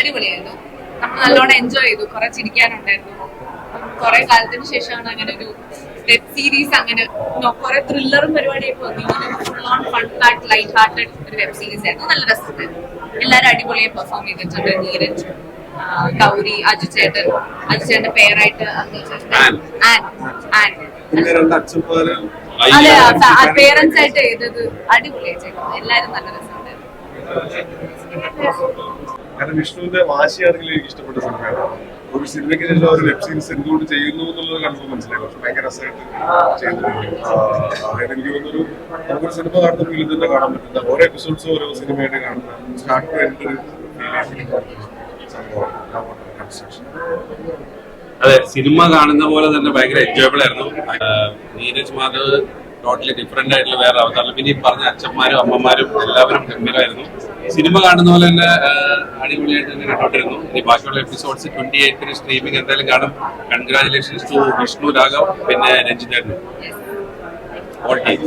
അടിപൊളിയായിരുന്നു. നമ്മൾ നല്ലോണം എൻജോയ് ചെയ്തു. കുറെ ചിരിക്കാനുണ്ടായിരുന്നു. കുറെ കാലത്തിന് ശേഷമാണ് അങ്ങനെ ഒരു വെബ് സീരീസ്, അങ്ങനെ കുറെ ത്രില്ലറും പരിപാടിയൊക്കെ വന്നു. Full on fun packed light hearted ഒരു വെബ് സീരീസ് ആയിരുന്നു. നല്ല രസമായിരുന്നു. എല്ലാവരും അടിപൊളിയായി പെർഫോം ചെയ്തിട്ടുണ്ട്. നീരജ്, ഗൗരി, അജുചേട്ടന്റെ പേരായിട്ട് അതെ, പേരൻസ് ആയിട്ട് ചെയ്തത് അടിപൊളിയായി ചെയ്തത്. എല്ലാരും നല്ല രസമുണ്ടായിരുന്നു. കാരണം വിഷ്ണുവിന്റെ വാശിയാണെങ്കിൽ എനിക്ക് ഇഷ്ടപ്പെട്ട സിനിമയാണ്. ഒരു സിനിമയ്ക്ക് ശേഷം ഒരു വെബ് സീരീസ് എന്തുകൊണ്ട് ചെയ്യുന്നു എന്നുള്ളത് കണ്ടപ്പോൾ മനസ്സിലായി. പക്ഷെ ഭയങ്കര രസമായിട്ട് ചെയ്തിട്ടുണ്ട്. അതായത് എനിക്ക് തോന്നുന്നൊരു നമുക്കൊരു സിനിമ കാണുന്ന ഫീലിൽ തന്നെ കാണാൻ പറ്റുന്ന ഓരോ എപ്പിസോഡ്സും ഓരോ സിനിമയായിട്ട് കാണുന്ന സ്റ്റാർട്ട് ടു എൻഡ് സംഭവമാണ്. അതെ, സിനിമ കാണുന്ന പോലെ തന്നെ ഭയങ്കര എൻജോയബിൾ ആയിരുന്നു. നീരജ് മാധവ് ടോട്ടലി ഡിഫറെന്റ് ആയിട്ടുള്ള വേറെ അവതാരം. പിന്നെ ഈ പറഞ്ഞ അച്ഛന്മാരും അമ്മമാരും എല്ലാവരും ഗംഭീരമായിരുന്നു. സിനിമ കാണുന്ന പോലെ തന്നെ അടിപൊളിയായിട്ട് തന്നെ കണ്ടോണ്ടിരുന്നു. ഇനി ബാക്കിയുള്ള എപ്പിസോഡ്സ് 28-ന് സ്ട്രീമിംഗ് എന്തായാലും കാണും. കൺഗ്രാജുലേഷൻസ് ടു വിഷ്ണു രാഘവ്, പിന്നെ രഞ്ജിതേട്ടനും. All team.